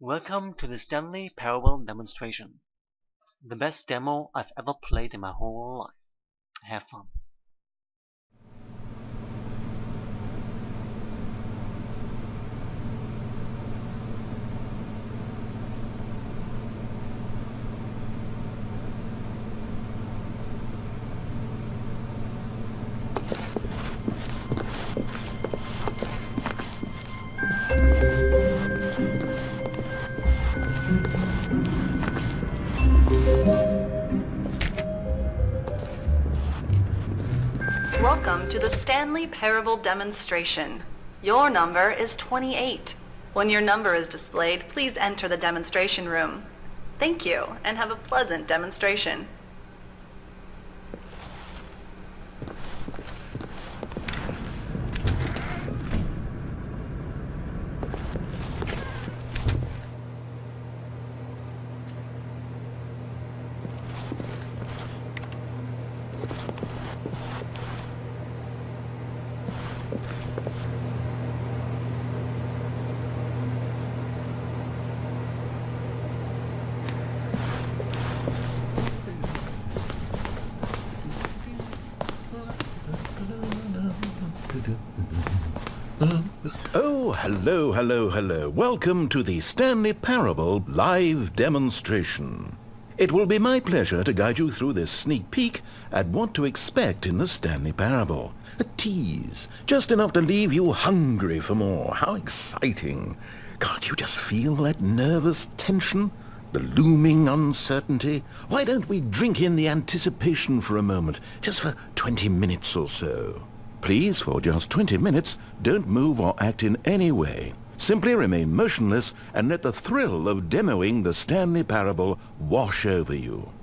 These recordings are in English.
Welcome to the Stanley Parable demonstration. The best demo I've ever played in my whole life. Have fun. Welcome to the Stanley Parable demonstration. Your number is 28. When your number is displayed, please enter the demonstration room. Thank you, and have a pleasant demonstration. Oh, hello. Welcome to the Stanley Parable live demonstration. It will be my pleasure to guide you through this sneak peek at what to expect in the Stanley Parable. A tease, just enough to leave you hungry for more. How exciting. Can't you just feel that nervous tension? The looming uncertainty? Why don't we drink in the anticipation for a moment, just for 20 minutes or so? Please, for just 20 minutes, don't move or act in any way. Simply remain motionless and let the thrill of demoing the Stanley Parable wash over you.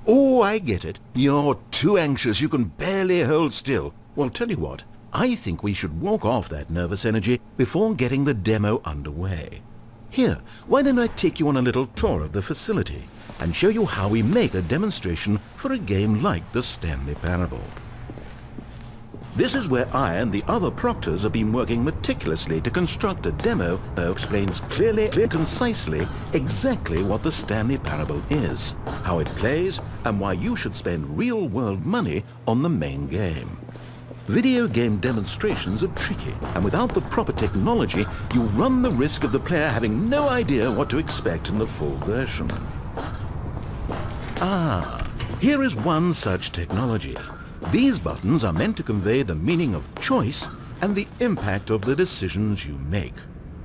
Oh, I get it. You're too anxious. You can barely hold still. Well, tell you what. I think we should walk off that nervous energy before getting the demo underway. Here, why don't I take you on a little tour of the facility and show you how we make a demonstration for a game like the Stanley Parable. This is where I and the other proctors have been working meticulously to construct a demo that explains clearly and concisely exactly what the Stanley Parable is, how it plays, and why you should spend real-world money on the main game. Video game demonstrations are tricky, and without the proper technology, you run the risk of the player having no idea what to expect in the full version. Here is one such technology. These buttons are meant to convey the meaning of choice and the impact of the decisions you make.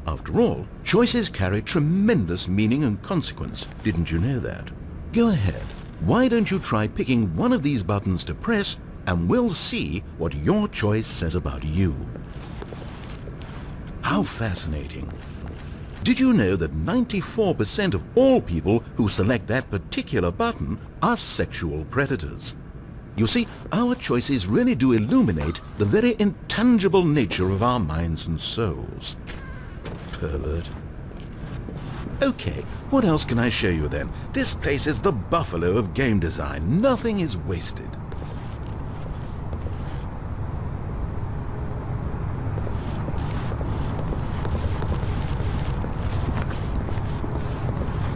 After all, choices carry tremendous meaning and consequence. Didn't you know that? Go ahead. Why don't you try picking one of these buttons to press, and we'll see what your choice says about you. How fascinating. Did you know that 94% of all people who select that particular button are sexual predators? You see, our choices really do illuminate the very intangible nature of our minds and souls. Pervert. Okay, what else can I show you then? This place is the buffalo of game design. Nothing is wasted.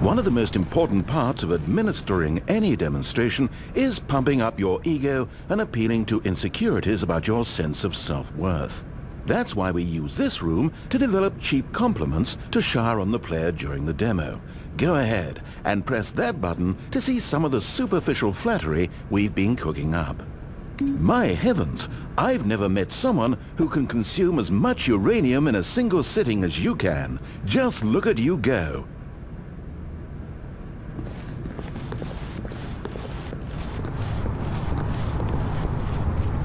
One of the most important parts of administering any demonstration is pumping up your ego and appealing to insecurities about your sense of self-worth. That's why we use this room to develop cheap compliments to shower on the player during the demo. Go ahead and press that button to see some of the superficial flattery we've been cooking up. My heavens, I've never met someone who can consume as much uranium in a single sitting as you can. Just look at you go.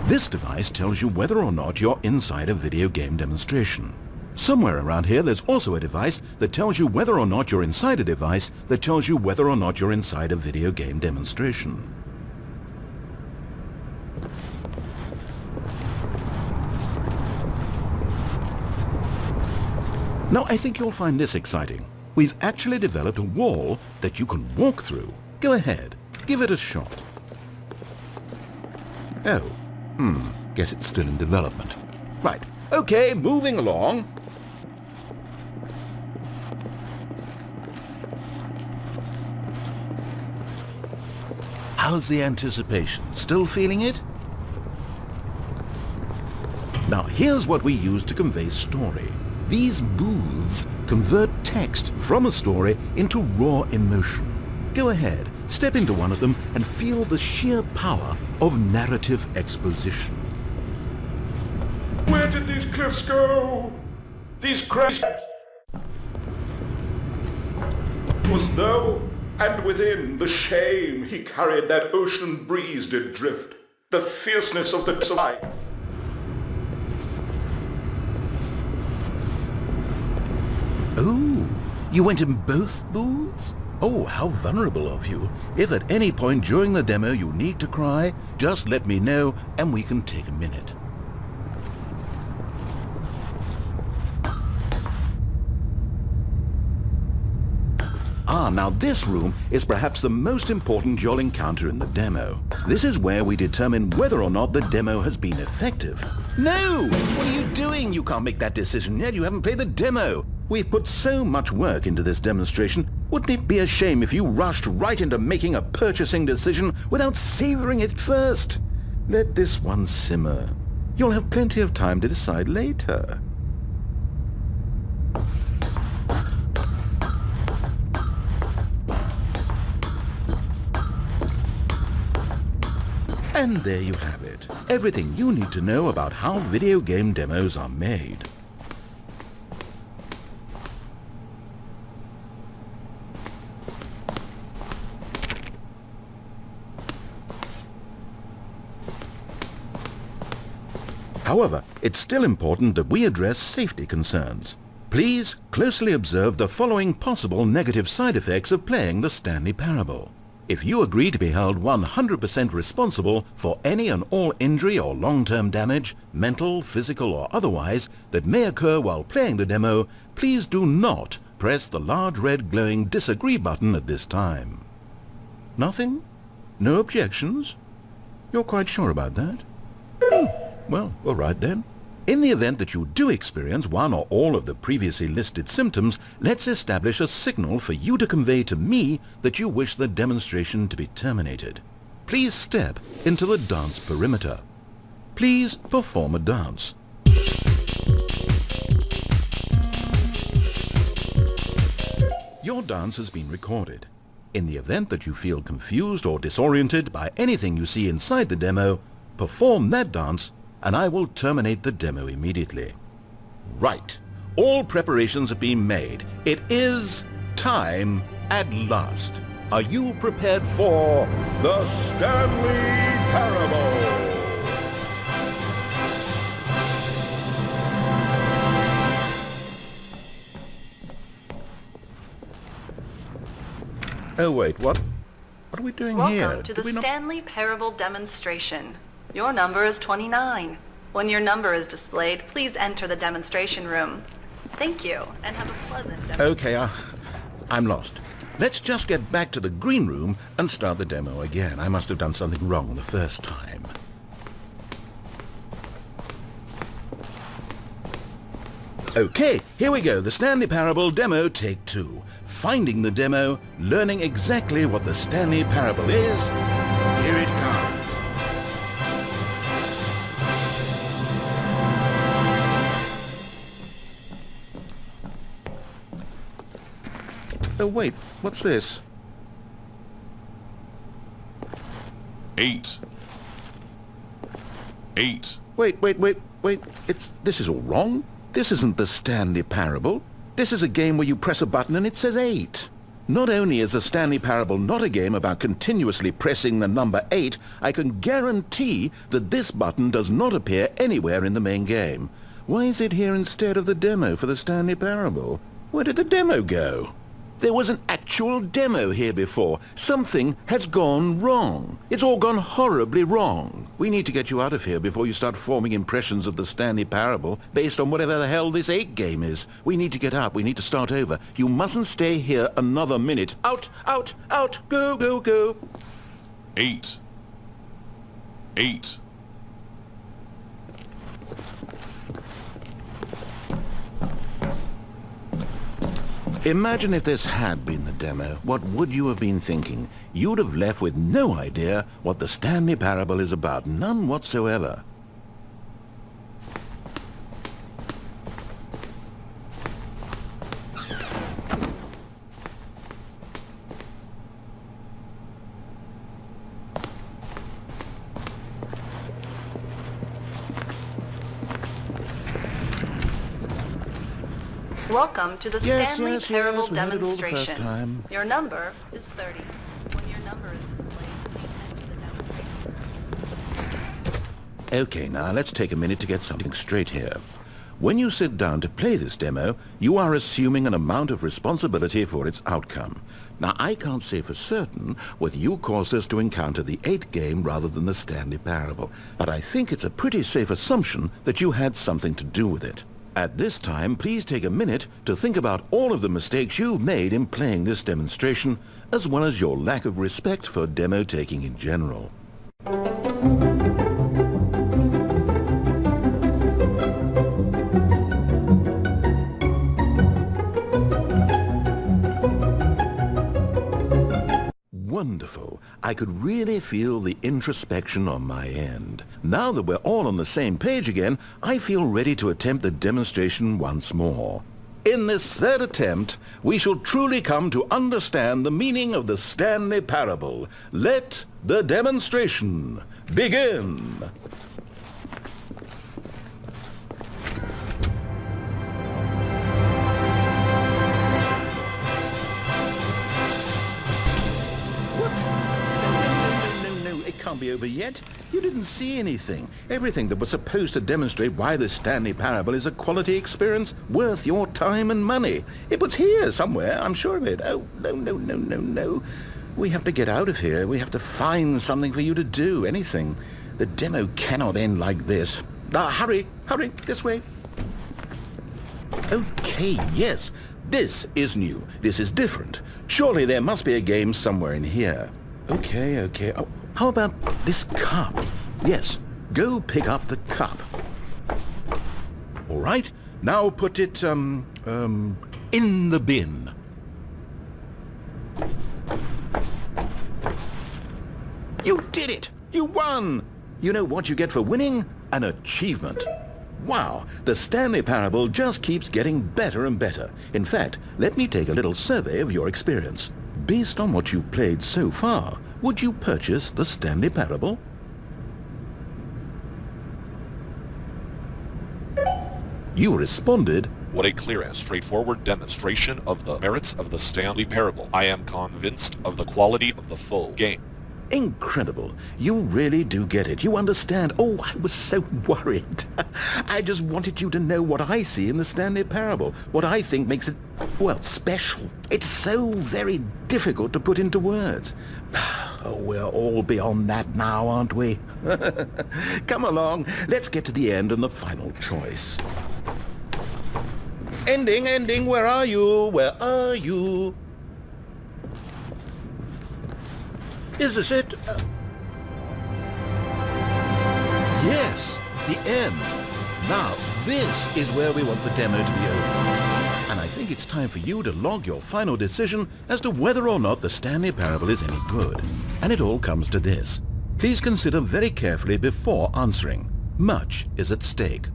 This device tells you whether or not you're inside a video game demonstration. Somewhere around here there's also a device that tells you whether or not you're inside a device that tells you whether or not you're inside a video game demonstration. Now I think you'll find this exciting. We've actually developed a wall that you can walk through. Go ahead, give it a shot. Oh. Guess it's still in development. Right, okay, moving along. How's the anticipation? Still feeling it? Now, here's what we use to convey story. These booths convert text from a story into raw emotion. Go ahead, step into one of them and feel the sheer power of narrative exposition. Where did these cliffs go? These cracks. Was though, and within the shame he carried that ocean breeze did drift, the fierceness of the tide. Oh, you went in both booths? Oh, how vulnerable of you. If at any point during the demo you need to cry, just let me know and we can take a minute. Now this room is perhaps the most important you'll encounter in the demo. This is where we determine whether or not the demo has been effective. No! What are you doing? You can't make that decision yet. You haven't played the demo. We've put so much work into this demonstration. Wouldn't it be a shame if you rushed right into making a purchasing decision without savoring it first? Let this one simmer. You'll have plenty of time to decide later. And there you have it. Everything you need to know about how video game demos are made. However, it's still important that we address safety concerns. Please closely observe the following possible negative side effects of playing the Stanley Parable. If you agree to be held 100% responsible for any and all injury or long-term damage, mental, physical or otherwise, that may occur while playing the demo, please do not press the large red glowing disagree button at this time. Nothing? No objections? You're quite sure about that? Well, all right then. In the event that you do experience one or all of the previously listed symptoms, let's establish a signal for you to convey to me that you wish the demonstration to be terminated. Please step into the dance perimeter. Please perform a dance. Your dance has been recorded. In the event that you feel confused or disoriented by anything you see inside the demo, perform that dance and I will terminate the demo immediately. Right. All preparations have been made. It is time at last. Are you prepared for the Stanley Parable? Oh wait, what are we doing here? Welcome to the Stanley Parable demonstration. Your number is 29. When your number is displayed, please enter the demonstration room. Thank you, and have a pleasant demonstration. Okay, I'm lost. Let's just get back to the green room and start the demo again. I must have done something wrong the first time. Okay, here we go. The Stanley Parable demo, take 2. Finding the demo, learning exactly what the Stanley Parable is. Here it comes. Oh wait, what's this? 8. Wait, this is all wrong. This isn't the Stanley Parable. This is a game where you press a button and it says 8. Not only is the Stanley Parable not a game about continuously pressing the number 8, I can guarantee that this button does not appear anywhere in the main game. Why is it here instead of the demo for the Stanley Parable? Where did the demo go? There was an actual demo here before. Something has gone wrong. It's all gone horribly wrong. We need to get you out of here before you start forming impressions of the Stanley Parable based on whatever the hell this 8 game is. We need to get up. We need to start over. You mustn't stay here another minute. Out, out, out. Go, go, go. 8. 8. Imagine if this had been the demo. What would you have been thinking? You'd have left with no idea what the Stanley Parable is about. None whatsoever. Welcome to the Stanley Parable we heard it all the demonstration. first time. Your number is 30. When your number is displayed, please enter the demonstration. Okay, now let's take a minute to get something straight here. When you sit down to play this demo, you are assuming an amount of responsibility for its outcome. Now, I can't say for certain whether you caused us to encounter the 8 game rather than the Stanley Parable, but I think it's a pretty safe assumption that you had something to do with it. At this time, please take a minute to think about all of the mistakes you've made in playing this demonstration, as well as your lack of respect for demo taking in general. Wonderful. I could really feel the introspection on my end. Now that we're all on the same page again, I feel ready to attempt the demonstration once more. In this third attempt, we shall truly come to understand the meaning of the Stanley Parable. Let the demonstration begin. Can't be over yet. You didn't see anything. Everything that was supposed to demonstrate why the Stanley Parable is a quality experience worth your time and money. It was here somewhere, I'm sure of it. Oh, no. We have to get out of here. We have to find something for you to do, anything. The demo cannot end like this. Hurry, this way. Okay, yes. This is new. This is different. Surely there must be a game somewhere in here. Okay. Oh, how about this cup? Yes, go pick up the cup. All right, now put it, in the bin. You did it! You won! You know what you get for winning? An achievement. Wow, the Stanley Parable just keeps getting better and better. In fact, let me take a little survey of your experience. Based on what you've played so far, would you purchase the Stanley Parable? You responded, "What a clear and straightforward demonstration of the merits of the Stanley Parable. I am convinced of the quality of the full game." Incredible. You really do get it. You understand. Oh, I was so worried. I just wanted you to know what I see in the Stanley Parable, what I think makes it, well, special. It's so very difficult to put into words. Oh, we're all beyond that now, aren't we? Come along. Let's get to the end and the final choice. Ending, where are you? Where are you? Is this it? Yes, the end. Now, this is where we want the demo to be over. And I think it's time for you to log your final decision as to whether or not the Stanley Parable is any good. And it all comes to this. Please consider very carefully before answering. Much is at stake.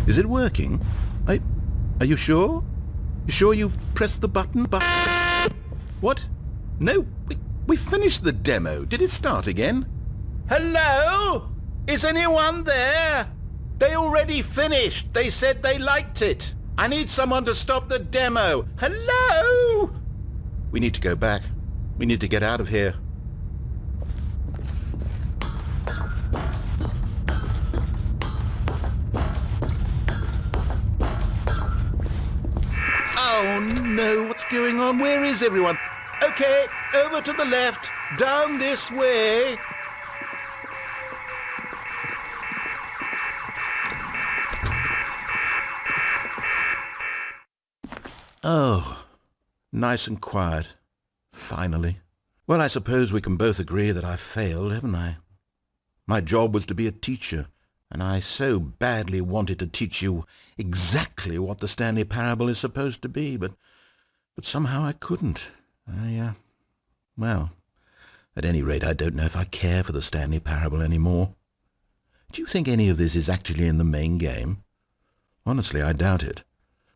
Is it working? Are you sure? You sure you pressed the button? What? No, we finished the demo. Did it start again? Hello? Is anyone there? They already finished. They said they liked it. I need someone to stop the demo. Hello? We need to go back. We need to get out of here. Oh no, what's going on? Where is everyone? Okay, over to the left, down this way. Oh, nice and quiet. Finally. Well, I suppose we can both agree that I failed, haven't I? My job was to be a teacher, and I so badly wanted to teach you exactly what the Stanley Parable is supposed to be, but somehow I couldn't. Well, at any rate, I don't know if I care for the Stanley Parable anymore. Do you think any of this is actually in the main game? Honestly, I doubt it.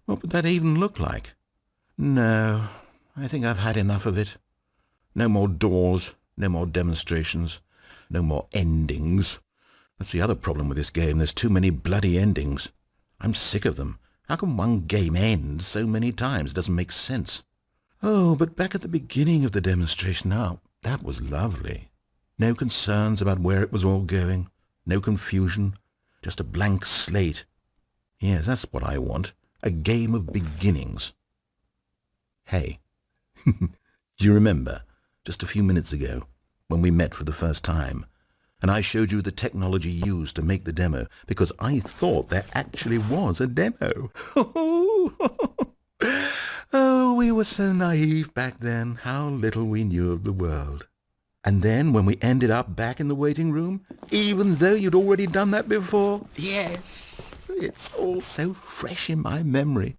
What would that even look like? No, I think I've had enough of it. No more doors, no more demonstrations, no more endings. That's the other problem with this game. There's too many bloody endings. I'm sick of them. How can one game end so many times? It doesn't make sense. Oh, but back at the beginning of the demonstration, now, that was lovely. No concerns about where it was all going. No confusion. Just a blank slate. Yes, that's what I want. A game of beginnings. Hey, do you remember, just a few minutes ago, when we met for the first time, and I showed you the technology used to make the demo, because I thought there actually was a demo. Oh, we were so naive back then, how little we knew of the world. And then when we ended up back in the waiting room, even though you'd already done that before, yes, it's all so fresh in my memory.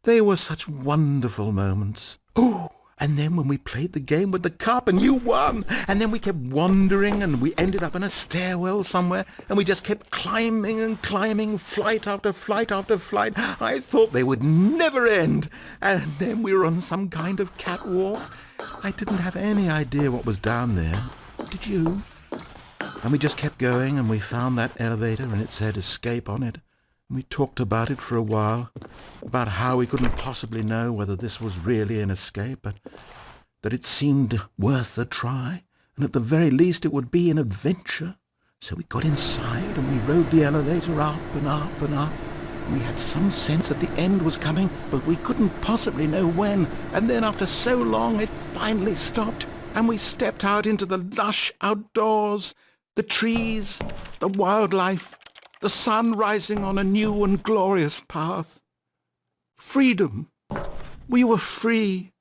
They were such wonderful moments. Oh, and then when we played the game with the cup and you won, and then we kept wandering and we ended up in a stairwell somewhere and we just kept climbing and climbing, flight after flight after flight. I thought they would never end. And then we were on some kind of catwalk. I didn't have any idea what was down there. Did you? And we just kept going and we found that elevator and it said escape on it. We talked about it for a while, about how we couldn't possibly know whether this was really an escape, but that it seemed worth a try, and at the very least it would be an adventure. So we got inside and we rode the elevator up and up and up. We had some sense that the end was coming, but we couldn't possibly know when. And then after so long it finally stopped, and we stepped out into the lush outdoors, the trees, the wildlife, the sun rising on a new and glorious path. Freedom. We were free.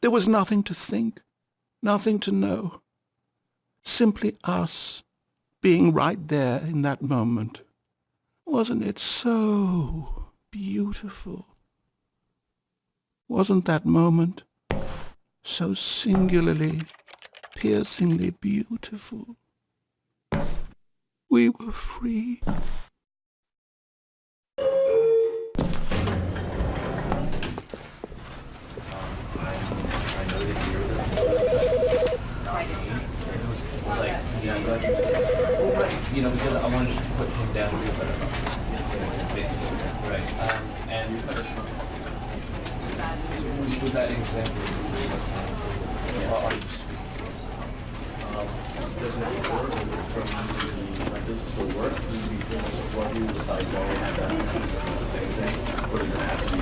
There was nothing to think, nothing to know. Simply us being right there in that moment. Wasn't it so beautiful? Wasn't that moment so singularly, piercingly beautiful? We were free. Because I wanted to put him down here, but basically, right. And with that example, doesn't it work from like does it still work? Do you support you with like going at that the same thing? Or does it have to be